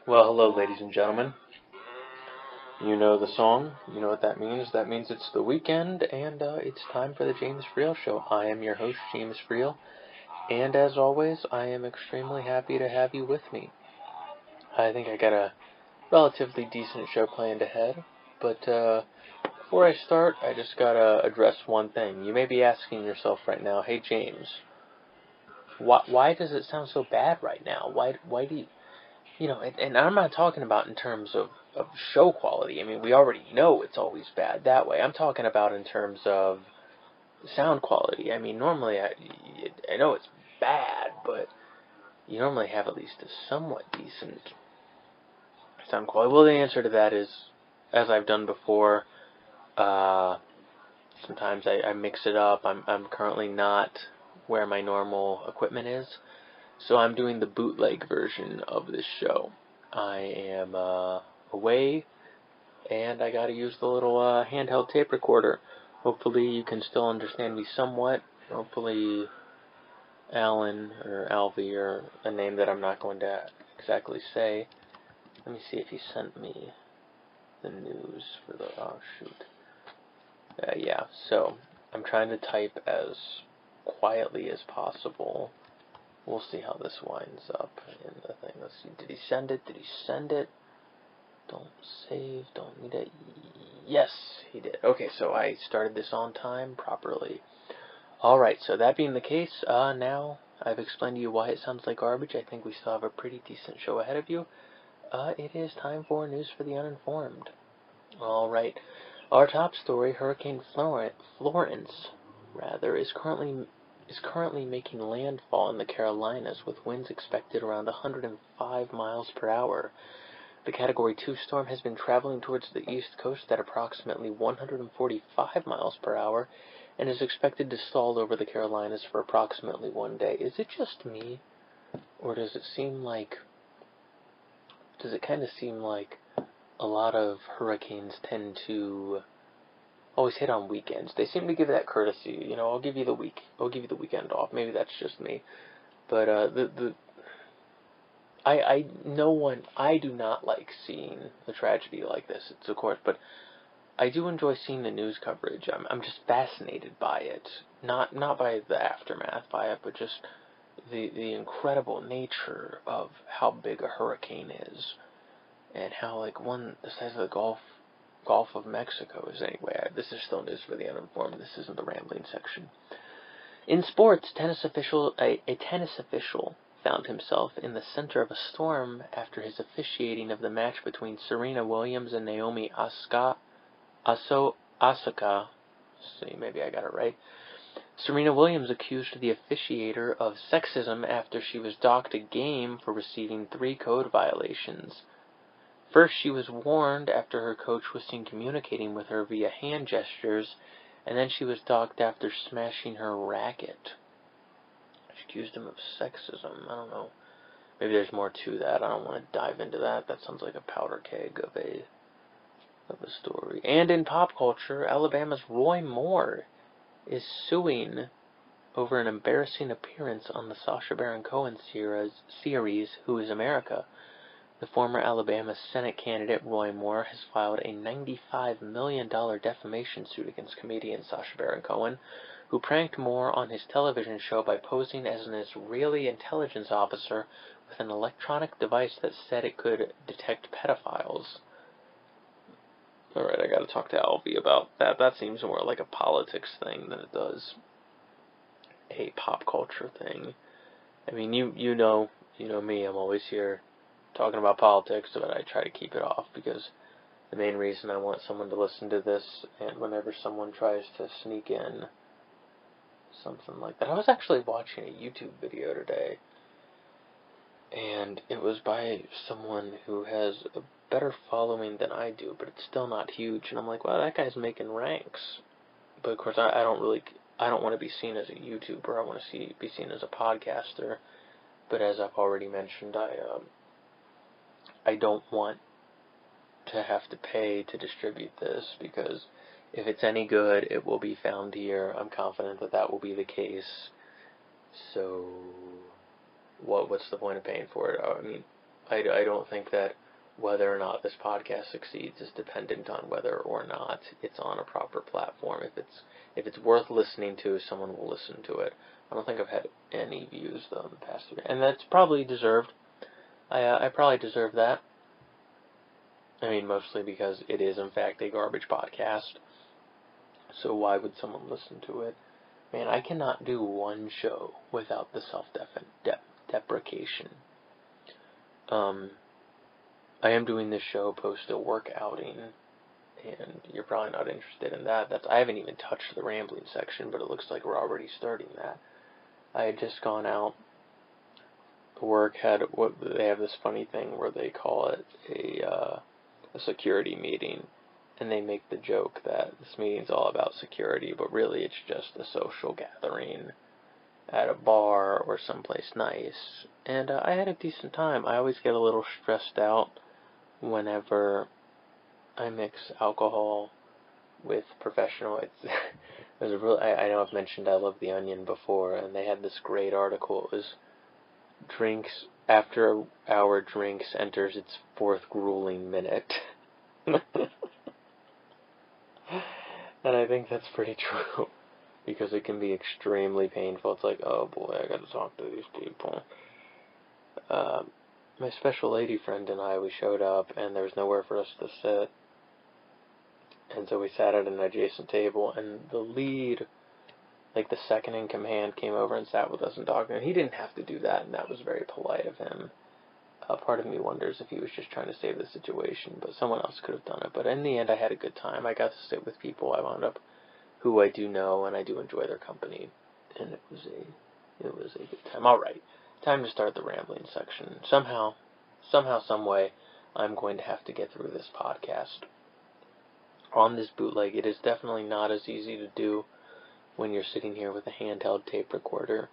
Well, hello, ladies and gentlemen. You know the song. You know what that means. That means it's the weekend, and it's time for the James Freel Show. I am your host, James Freel, and as always, I am extremely happy to have you with me. I think I got a relatively decent show planned ahead, but before I start, I just gotta address one thing. You may be asking yourself right now, hey, James, why does it sound so bad right now? Why do you... and I'm not talking about in terms of show quality. I mean, we already know it's always bad that way. I'm talking about in terms of sound quality. I mean, normally I know it's bad, but you normally have at least a somewhat decent sound quality. Well, the answer to that is, as I've done before, sometimes I mix it up. I'm currently not where my normal equipment is. So I'm doing the bootleg version of this show. I am away, and I gotta use the little handheld tape recorder. Hopefully you can still understand me somewhat. Hopefully Alan or Alvy, or a name that I'm not going to exactly say. Let me see if he sent me the news for the... oh, shoot. Yeah, so I'm trying to type as quietly as possible. We'll see how this winds up in the thing. Let's see. Did he send it? Did he send it? Don't save. Don't need it. Yes, he did. Okay, so I started this on time properly. Alright, so that being the case, now I've explained to you why it sounds like garbage. I think we still have a pretty decent show ahead of you. It is time for News for the Uninformed. Alright, our top story, Hurricane Florence, is currently making landfall in the Carolinas, with winds expected around 105 miles per hour. The Category 2 storm has been traveling towards the east coast at approximately 145 miles per hour and is expected to stall over the Carolinas for approximately 1 day. Is it just me, or does it kind of seem like a lot of hurricanes tend to always hit on weekends? They seem to give that courtesy. I'll give you the weekend off. Maybe that's just me, but I do not like seeing a tragedy like this. It's of course, but I do enjoy seeing the news coverage. I'm just fascinated by it, not by the aftermath by it, but just the incredible nature of how big a hurricane is, and how one the size of the Gulf of Mexico is. Anyway, this is still News for the Uninformed. This isn't the rambling section. In sports, a tennis official found himself in the center of a storm after his officiating of the match between Serena Williams and Naomi Osaka. See, maybe I got it right. Serena Williams accused the officiator of sexism after she was docked a game for receiving 3 code violations. First, she was warned after her coach was seen communicating with her via hand gestures, and then she was docked after smashing her racket. She accused him of sexism. I don't know. Maybe there's more to that. I don't want to dive into that. That sounds like a powder keg of a story. And in pop culture, Alabama's Roy Moore is suing over an embarrassing appearance on the Sacha Baron Cohen series Who is America. The former Alabama Senate candidate Roy Moore has filed a $95 million defamation suit against comedian Sacha Baron Cohen, who pranked Moore on his television show by posing as an Israeli intelligence officer with an electronic device that said it could detect pedophiles. Alright, I gotta talk to Alvy about that. That seems more like a politics thing than it does a pop culture thing. I mean, you know me, I'm always here talking about politics, but I try to keep it off, because the main reason I want someone to listen to this, and whenever someone tries to sneak in something like that. I was actually watching a YouTube video today, and it was by someone who has a better following than I do, but it's still not huge, and I'm like, wow, that guy's making ranks. But of course, I don't want to be seen as a YouTuber. I want to be seen as a podcaster. But as I've already mentioned, I don't want to have to pay to distribute this, because if it's any good, it will be found here. I'm confident that will be the case. So what's the point of paying for it? I mean, I don't think that whether or not this podcast succeeds is dependent on whether or not it's on a proper platform. If it's worth listening to, someone will listen to it. I don't think I've had any views though in the past 3, and that's probably deserved. I probably deserve that. I mean, mostly because it is in fact a garbage podcast. So why would someone listen to it? Man, I cannot do one show without the self-deprecation. I am doing this show post a work outing, and you're probably not interested in that. I haven't even touched the rambling section, but it looks like we're already starting that. I had just gone out. Work they have this funny thing where they call it a security meeting, and they make the joke that this meeting's all about security, but really it's just a social gathering at a bar or someplace nice. And I had a decent time. I always get a little stressed out whenever I mix alcohol with professional. I know I've mentioned I Love the Onion before, and they had this great article. It was drinks after our drinks enters its 4th grueling minute. And I think that's pretty true, because it can be extremely painful. It's like, oh boy, I gotta talk to these people. My special lady friend and I, we showed up, and there was nowhere for us to sit. And so we sat at an adjacent table, and the lead, like the second in command, came over and sat with us and talked. And he didn't have to do that, and that was very polite of him. Part of me wonders if he was just trying to save the situation, but someone else could have done it. But in the end, I had a good time. I got to sit with people I wound up who I do know, and I do enjoy their company. And it was a good time. All right, time to start the rambling section. Somehow, some way, I'm going to have to get through this podcast on this bootleg. It is definitely not as easy to do when you're sitting here with a handheld tape recorder,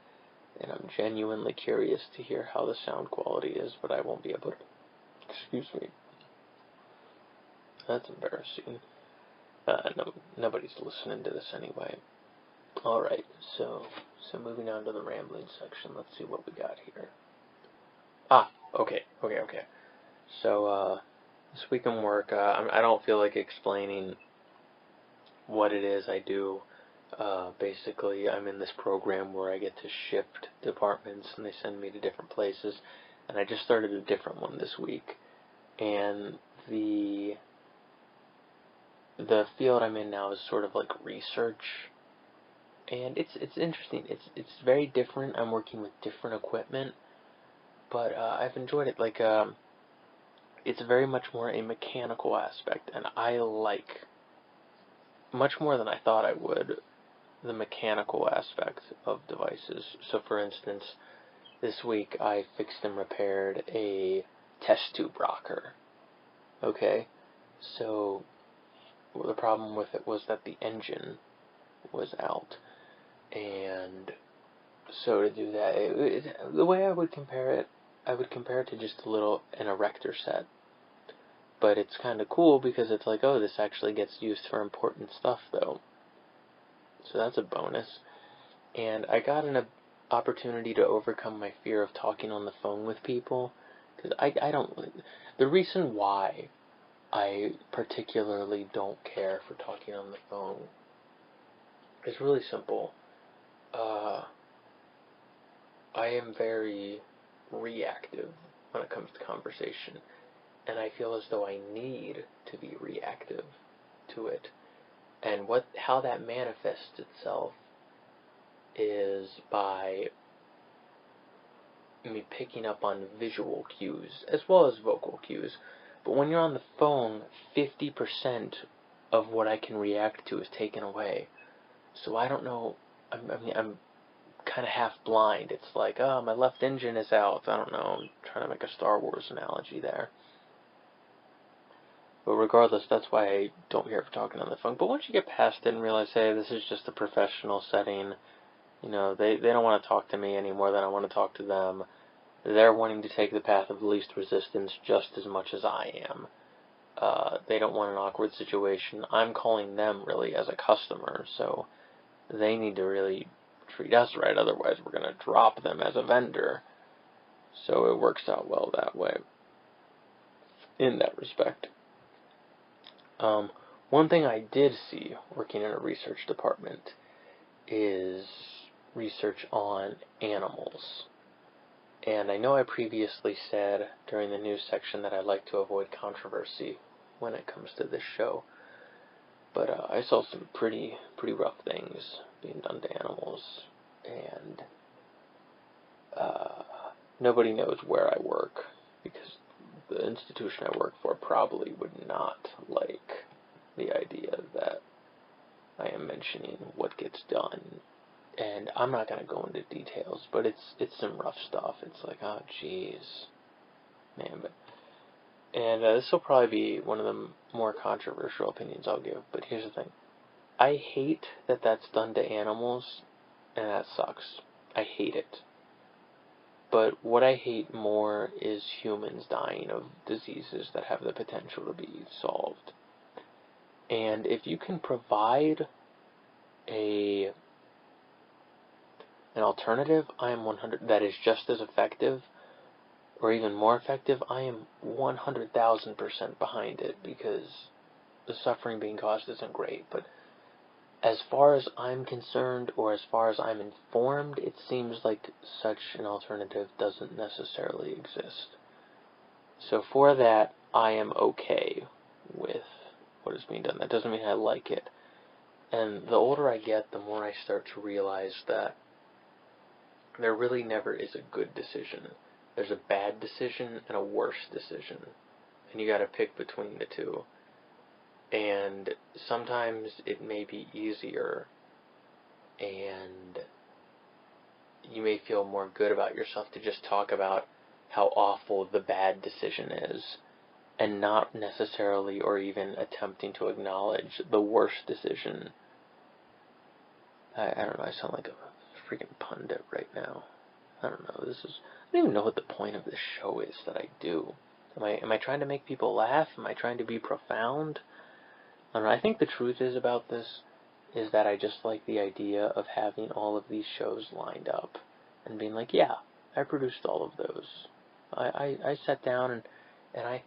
and I'm genuinely curious to hear how the sound quality is, but I won't be able to. Excuse me. That's embarrassing. Nobody's listening to this anyway. Alright, so moving on to the rambling section, let's see what we got here. Okay. So, this week in work, I don't feel like explaining what it is I do. Basically, I'm in this program where I get to shift departments, and they send me to different places, and I just started a different one this week, and the field I'm in now is sort of like research, and it's interesting. It's very different. I'm working with different equipment, but I've enjoyed it. Like, it's very much more a mechanical aspect, and I like, much more than I thought I would, the mechanical aspect of devices. So for instance, this week I fixed and repaired a test tube rocker. Okay, so the problem with it was that the engine was out, and so to do that, the way I would compare it to just an erector set. But it's kind of cool because it's like, oh, this actually gets used for important stuff though. So that's a bonus. And I got an opportunity to overcome my fear of talking on the phone with people. Because I don't... The reason why I particularly don't care for talking on the phone is really simple. I am very reactive when it comes to conversation. And I feel as though I need to be reactive to it. And how that manifests itself is by me picking up on visual cues as well as vocal cues. But when you're on the phone, 50% of what I can react to is taken away. So I don't know. I'm kind of half blind. It's like, oh, my left engine is out. I don't know. I'm trying to make a Star Wars analogy there. But regardless, that's why I don't care for talking on the phone. But once you get past it and realize, hey, this is just a professional setting, you know, they don't want to talk to me any more than I want to talk to them. They're wanting to take the path of least resistance just as much as I am. They don't want an awkward situation. I'm calling them really as a customer, so they need to really treat us right. Otherwise, we're going to drop them as a vendor. So it works out well that way. in that respect. One thing I did see working in a research department is research on animals. And I know I previously said during the news section that I like to avoid controversy when it comes to this show. But I saw some pretty rough things being done to animals, and nobody knows where I work, because the institution I work for probably would not like the idea that I am mentioning what gets done. And I'm not going to go into details, but it's some rough stuff. It's like, oh, jeez, man. And this will probably be one of the more controversial opinions I'll give, but here's the thing. I hate that that's done to animals, and that sucks. I hate it. But what I hate more is humans dying of diseases that have the potential to be solved. And if you can provide an alternative, I am 100, that is just as effective, or even more effective, I am 100,000% behind it, because the suffering being caused isn't great. But as far as I'm concerned, or as far as I'm informed, it seems like such an alternative doesn't necessarily exist. So for that, I am okay with what is being done. That doesn't mean I like it. And the older I get, the more I start to realize that there really never is a good decision. There's a bad decision and a worse decision, and you gotta pick between the two. And sometimes it may be easier, and you may feel more good about yourself to just talk about how awful the bad decision is, and not necessarily or even attempting to acknowledge the worst decision. I don't know, I sound like a freaking pundit right now. I don't know, I don't even know what the point of this show is that I do. Am I trying to make people laugh? Am I trying to be profound? I don't know, I think the truth is about this is that I just like the idea of having all of these shows lined up and being like, yeah, I produced all of those. I sat down and I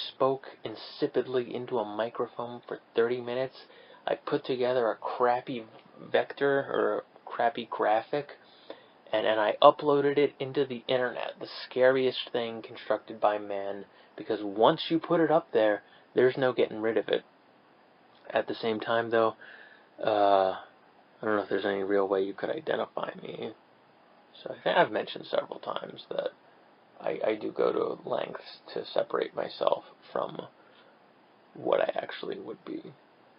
spoke insipidly into a microphone for 30 minutes. I put together a crappy vector or a crappy graphic, and I uploaded it into the internet, the scariest thing constructed by man, because once you put it up there, there's no getting rid of it. At the same time, though, I don't know if there's any real way you could identify me. So I think I've mentioned several times that I do go to lengths to separate myself from what I actually would be.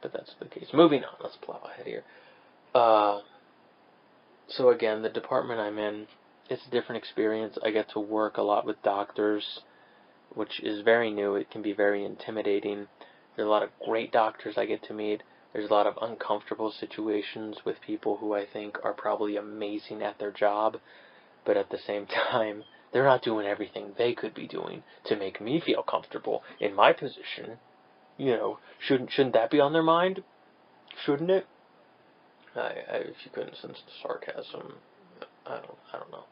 But that's the case. Moving on, let's plow ahead here. So again, the department I'm in, it's a different experience. I get to work a lot with doctors, which is very new. It can be very intimidating. There's a lot of great doctors I get to meet. There's a lot of uncomfortable situations with people who I think are probably amazing at their job, but at the same time, they're not doing everything they could be doing to make me feel comfortable in my position. You know, shouldn't that be on their mind? Shouldn't it? If you couldn't sense the sarcasm, I don't know.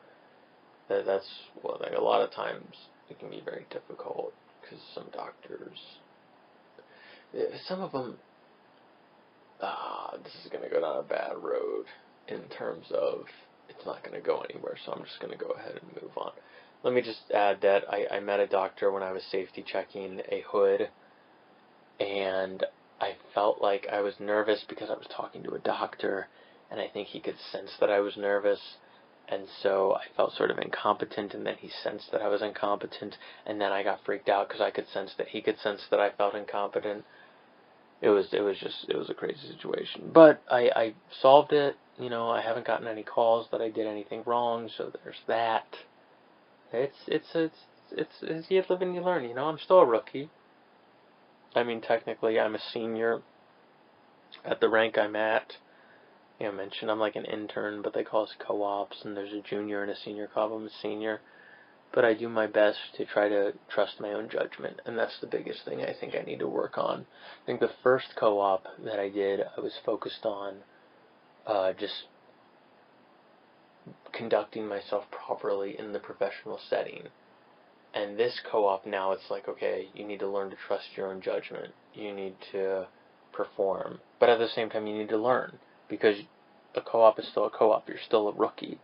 That's well, like a lot of times it can be very difficult because some doctors, some of them, this is going to go down a bad road in terms of it's not going to go anywhere, so I'm just going to go ahead and move on. Let me just add that I met a doctor when I was safety checking a hood, and I felt like I was nervous because I was talking to a doctor, and I think he could sense that I was nervous, and so I felt sort of incompetent, and then he sensed that I was incompetent, and then I got freaked out because I could sense that he could sense that I felt incompetent. It was a crazy situation, but I solved it. You know, I haven't gotten any calls that I did anything wrong, so there's that. It's you live and you learn. You know, I'm still a rookie. I mean, technically, I'm a senior at the rank I'm at. You know, I mentioned I'm like an intern, but they call us co-ops, and there's a junior and a senior co-op. I'm a senior. But I do my best to try to trust my own judgment, and that's the biggest thing I think I need to work on. I think the first co-op that I did, I was focused on just conducting myself properly in the professional setting. And this co-op now, it's like, okay, you need to learn to trust your own judgment. You need to perform. But at the same time, you need to learn. Because a co-op is still a co-op. You're still a rookie.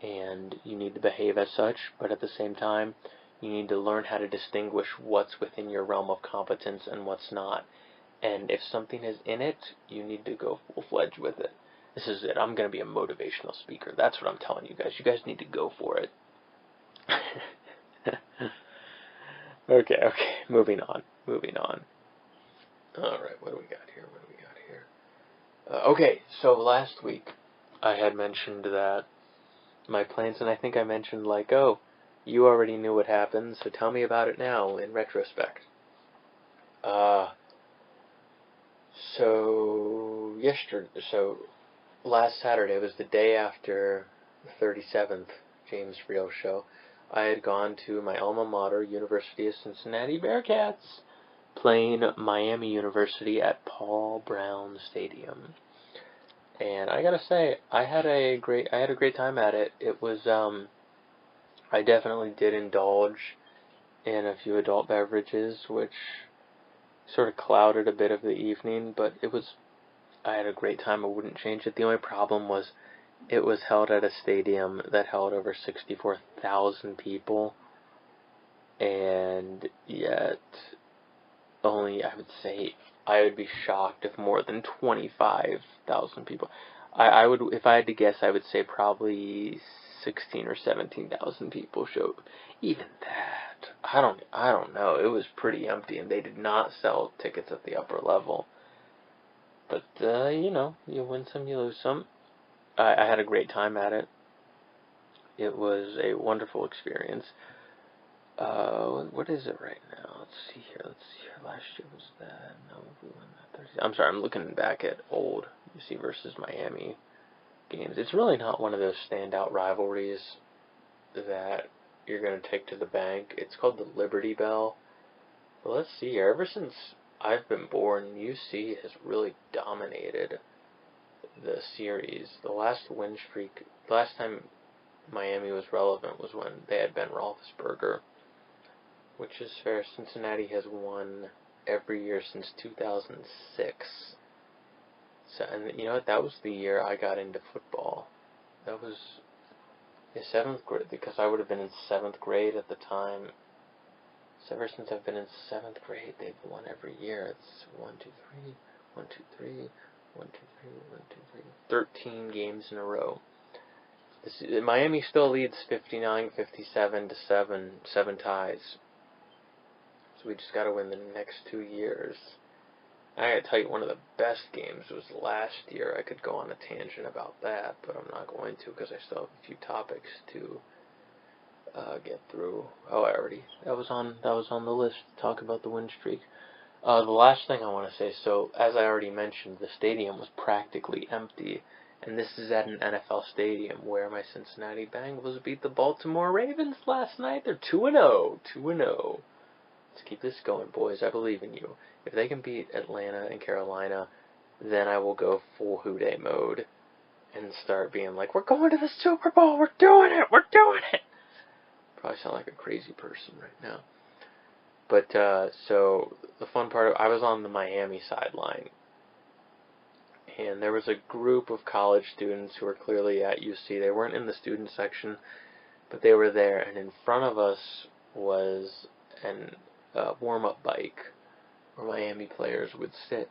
And you need to behave as such. But at the same time, you need to learn how to distinguish what's within your realm of competence and what's not. And if something is in it, you need to go full-fledged with it. This is it. I'm going to be a motivational speaker. That's what I'm telling you guys. You guys need to go for it. Okay, moving on. Alright, what do we got here? Okay, so last week I had mentioned that my plans, and I think I mentioned, like, oh, you already knew what happened, so tell me about it now, in retrospect. So last Saturday was the day after the 37th James Freel show. I had gone to my alma mater, University of Cincinnati Bearcats, playing Miami University at Paul Brown Stadium. And I gotta say, I had a great time at it. It was, I definitely did indulge in a few adult beverages, which sort of clouded a bit of the evening, but I had a great time. I wouldn't change it. The only problem was it was held at a stadium that held over 64,000 people, and yet only, I would say, I would be shocked if more than 25,000 people. I would, if I had to guess, I would say probably 16 or 17,000 people showed. Even that, I don't know. It was pretty empty, and they did not sell tickets at the upper level. But you win some, you lose some. I had a great time at it. It was a wonderful experience. What is it right now? Let's see here. Last year was that. No, we won that Thursday. I'm sorry, I'm looking back at old UC versus Miami games. It's really not one of those standout rivalries that you're going to take to the bank. It's called the Liberty Bell. But let's see here. Ever since I've been born, UC has really dominated the series. The last time Miami was relevant was when they had Ben Roethlisberger, which is fair. Cincinnati has won every year since 2006. So, and you know what? That was the year I got into football. That was 7th grade, because I would have been in 7th grade at the time. So ever since I've been in 7th grade, they've won every year. It's 1, 2, 3, 1, 2, 3, 1, 2, 3, 1, 2, 3. 13 games in a row. Miami still leads 59-57 to 7 ties. So we just got to win the next 2 years. I gotta tell you, one of the best games was last year. I could go on a tangent about that, but I'm not going to, because I still have a few topics to get through. Oh, that was on the list to talk about the win streak. The last thing I want to say, so as I already mentioned, the stadium was practically empty, and this is at an NFL stadium where my Cincinnati Bengals beat the Baltimore Ravens last night. They're 2-0. Let's keep this going, boys. I believe in you. If they can beat Atlanta and Carolina, then I will go full Houday mode and start being like, we're going to the Super Bowl. We're doing it. Probably sound like a crazy person right now. But, so, the fun part, I was on the Miami sideline, and there was a group of college students who were clearly at UC. They weren't in the student section, but they were there, and in front of us was an warm-up bike where Miami players would sit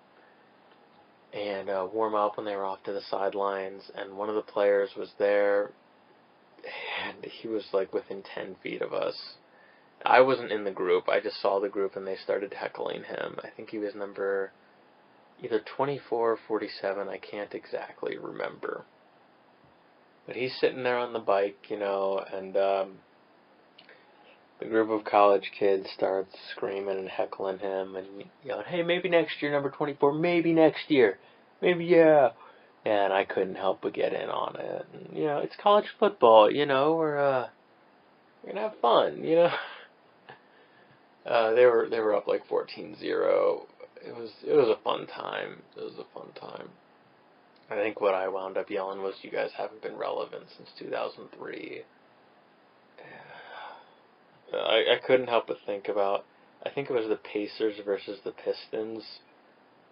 and warm up when they were off to the sidelines, and one of the players was there, and he was like within 10 feet of us. I wasn't in the group. I just saw the group, and they started heckling him. I think he was number either 24 or 47. I can't exactly remember. But he's sitting there on the bike, and the group of college kids starts screaming and heckling him and yelling, hey, maybe next year, number 24, maybe next year. Maybe, yeah. And I couldn't help but get in on it. And, it's college football, we're going to have fun, They were up like 14-0. It was a fun time. I think what I wound up yelling was, you guys haven't been relevant since 2003. I couldn't help but think about, I think it was the Pacers versus the Pistons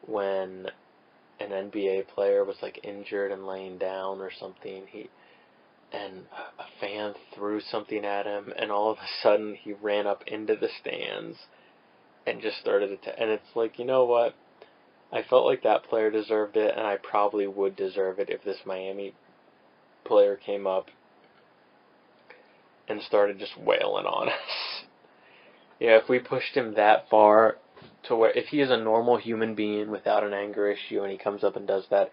when an NBA player was like injured and laying down or something. And a fan threw something at him, and all of a sudden he ran up into the stands and just started and it's like, you know what? I felt like that player deserved it, and I probably would deserve it if this Miami player came up and started just wailing on us. Yeah, if we pushed him that far to where, if he is a normal human being without an anger issue and he comes up and does that,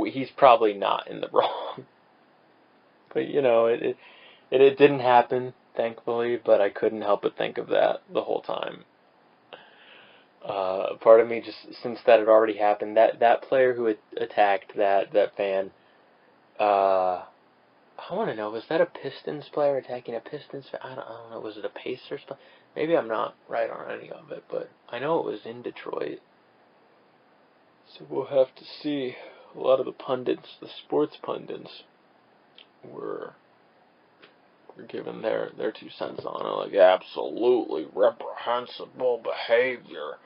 he's probably not in the wrong. But, you know, it didn't happen, thankfully, but I couldn't help but think of that the whole time. Part of me, just since that had already happened, that player who had attacked that fan, I want to know, was that a Pistons player attacking a Pistons fan? I don't know, was it a Pacers player? Maybe I'm not right on any of it, but I know it was in Detroit. So we'll have to see. A lot of the pundits, the sports pundits, were giving their 2 cents on it, like, absolutely reprehensible behavior.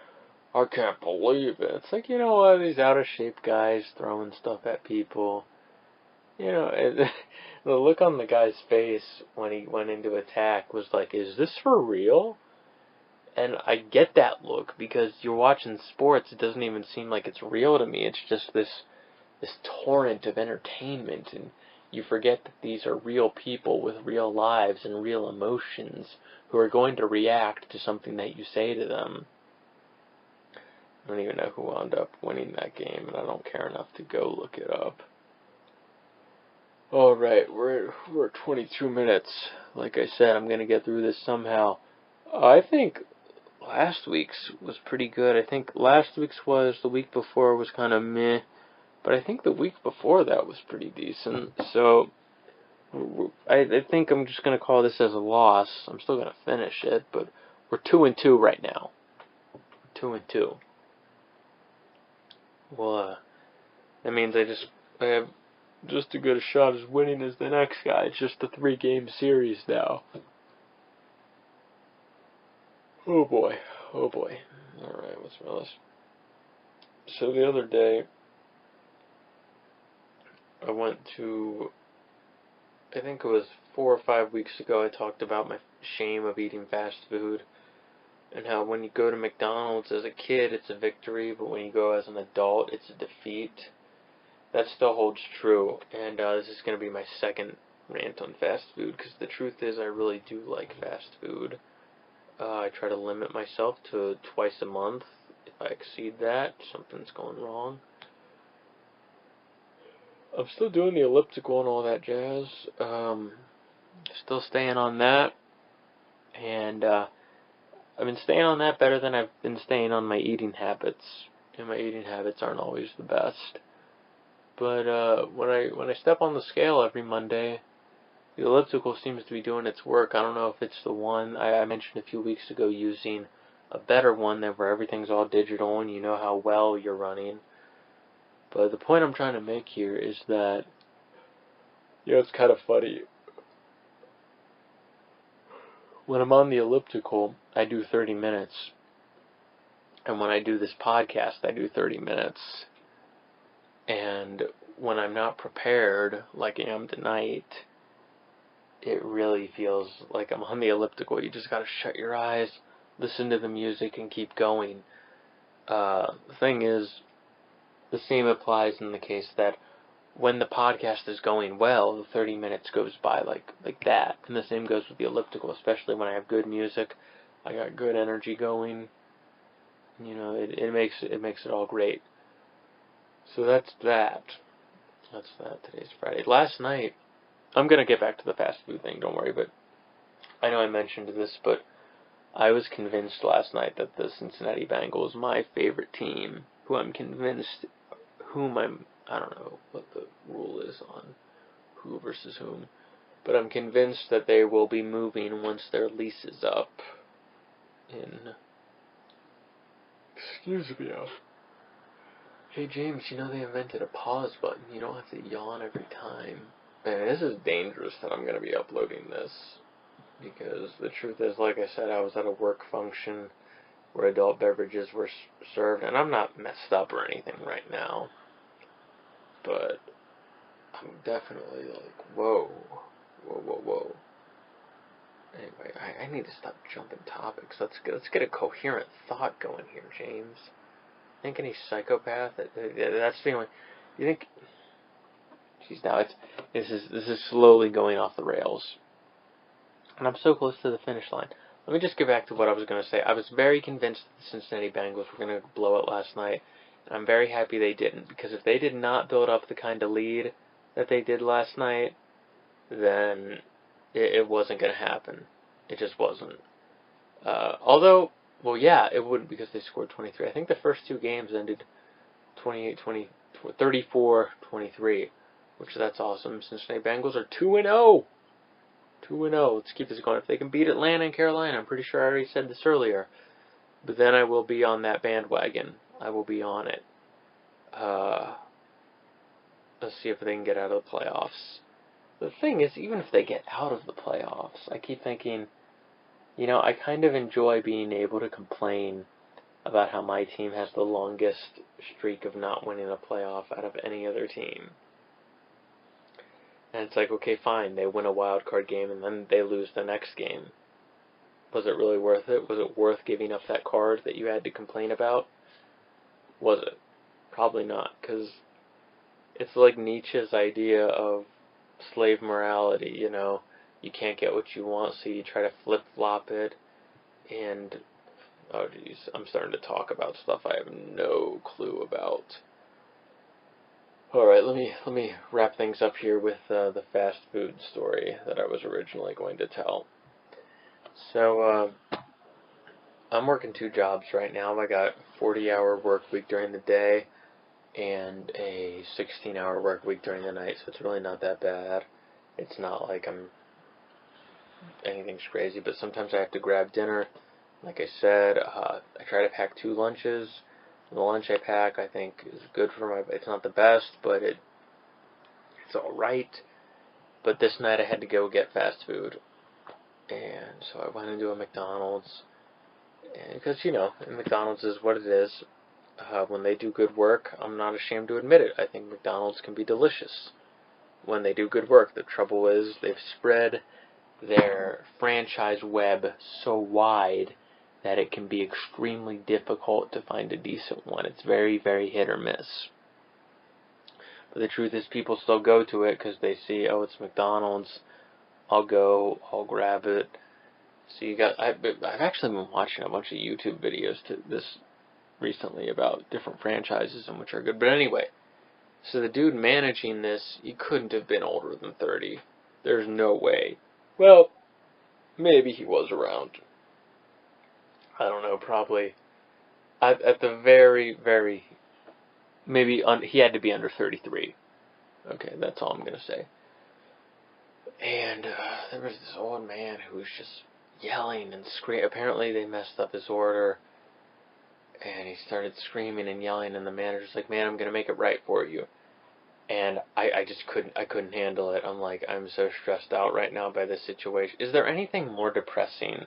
I can't believe it. It's like, you know what, these out-of-shape guys throwing stuff at people. You know, the look on the guy's face when he went into attack was like, is this for real? And I get that look, because you're watching sports, it doesn't even seem like it's real to me. It's just this torrent of entertainment, and you forget that these are real people with real lives and real emotions who are going to react to something that you say to them. I don't even know who wound up winning that game, and I don't care enough to go look it up. Alright, we're at 22 minutes. Like I said, I'm going to get through this somehow. I think last week's was pretty good. I think last week's was, the week before was kind of meh, but I think the week before that was pretty decent. So I think I'm just going to call this as a loss. I'm still going to finish it, but we're 2-2 right now. 2-2. Well, that means I have just as good a shot as winning as the next guy. It's just a 3-game series now. Oh boy. Alright, what's my list? So the other day, I went to, I think it was 4 or 5 weeks ago, I talked about my shame of eating fast food, and how when you go to McDonald's as a kid, it's a victory, but when you go as an adult, it's a defeat. That still holds true, and this is going to be my second rant on fast food, because the truth is I really do like fast food. I try to limit myself to twice a month. If I exceed that, something's going wrong. I'm still doing the elliptical and all that jazz. Still staying on that, and I've been staying on that better than I've been staying on my eating habits, and my eating habits aren't always the best. But when I step on the scale every Monday, the elliptical seems to be doing its work. I don't know if it's the one I mentioned a few weeks ago, using a better one where everything's all digital and you know how well you're running. But the point I'm trying to make here is that, you know, it's kind of funny. When I'm on the elliptical, I do 30 minutes. And when I do this podcast, I do 30 minutes. And when I'm not prepared, like I am tonight, it really feels like I'm on the elliptical. You just gotta shut your eyes, listen to the music, and keep going. The thing is, the same applies in the case that when the podcast is going well, the 30 minutes goes by like that. And the same goes with the elliptical, especially when I have good music. I got good energy going. You know, it makes it all great. So that's that. Today's Friday. Last night, I'm going to get back to the fast food thing, don't worry, but I know I mentioned this, but I was convinced last night that the Cincinnati Bengals, my favorite team, I don't know what the rule is on who versus whom, but I'm convinced that they will be moving once their lease is up excuse me. Hey James, you know they invented a pause button. You don't have to yawn every time. Man, this is dangerous that I'm going to be uploading this. because the truth is, like I said, I was at a work function where adult beverages were served, and I'm not messed up or anything right now, but I'm definitely like, whoa, whoa, whoa, whoa. Anyway, I need to stop jumping topics. Let's get a coherent thought going here, James. Think any psychopath? That's the only. You think? Jeez, now this is slowly going off the rails, and I'm so close to the finish line. Let me just get back to what I was going to say. I was very convinced the Cincinnati Bengals were going to blow it last night, and I'm very happy they didn't, because if they did not build up the kind of lead that they did last night, then it wasn't going to happen. It just wasn't. Although, well, yeah, it wouldn't, because they scored 23. I think the first two games ended 34-23, which that's awesome. Cincinnati Bengals are 2-0. 2-0. Let's keep this going. If they can beat Atlanta and Carolina, I'm pretty sure I already said this earlier, but then I will be on that bandwagon. I will be on it. Let's see if they can get out of the playoffs. The thing is, even if they get out of the playoffs, I keep thinking, I kind of enjoy being able to complain about how my team has the longest streak of not winning a playoff out of any other team. And it's like, okay, fine, they win a wild card game and then they lose the next game. Was it really worth it? Was it worth giving up that card that you had to complain about? Was it? Probably not, because it's like Nietzsche's idea of slave morality, You can't get what you want, so you try to flip-flop it, and, oh geez, I'm starting to talk about stuff I have no clue about. Alright, let me wrap things up here with the fast food story that I was originally going to tell. So, I'm working 2 jobs right now. I got a 40-hour work week during the day and a 16-hour work week during the night, so it's really not that bad. It's not like anything's crazy, but sometimes I have to grab dinner. Like I said, I try to pack 2 lunches. The lunch I pack, I think, is good for my. It's not the best, but it's all right. But this night I had to go get fast food, and so I went into a McDonald's, because McDonald's is what it is. When they do good work, I'm not ashamed to admit it. I think McDonald's can be delicious when they do good work. The trouble is they've spread their franchise web so wide that it can be extremely difficult to find a decent one. It's very, very hit or miss. But the truth is, people still go to it because they see, oh, it's McDonald's. I'll go, I'll grab it. So I've actually been watching a bunch of YouTube videos to this recently about different franchises and which are good. But anyway, so the dude managing this, he couldn't have been older than 30. There's no way. Well, maybe he was around. I don't know, probably at the very, very, maybe he had to be under 33. Okay, that's all I'm going to say. And there was this old man who was just yelling and screaming. Apparently they messed up his order, and he started screaming and yelling, and the manager's like, man, I'm going to make it right for you. And I just couldn't handle it. I'm like, I'm so stressed out right now by this situation. Is there anything more depressing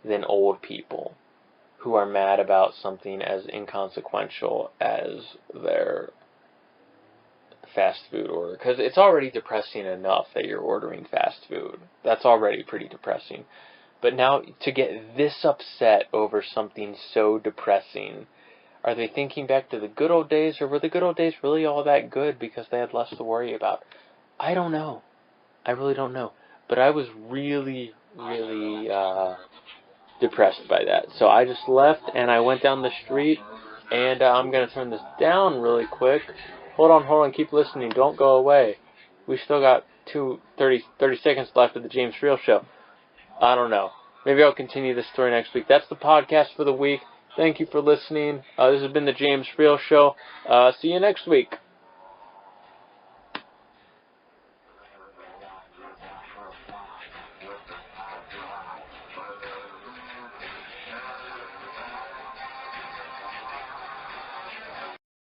than old people who are mad about something as inconsequential as their fast food order? Because it's already depressing enough that you're ordering fast food. That's already pretty depressing. But now to get this upset over something so depressing, are they thinking back to the good old days, or were the good old days really all that good because they had less to worry about? I don't know. I really don't know. But I was really, really depressed by that. So I just left, and I went down the street, and I'm going to turn this down really quick. Hold on, keep listening. Don't go away. We still got 30 seconds left of the James Freel Show. I don't know. Maybe I'll continue this story next week. That's the podcast for the week. Thank you for listening. This has been the James Freel Show. See you next week.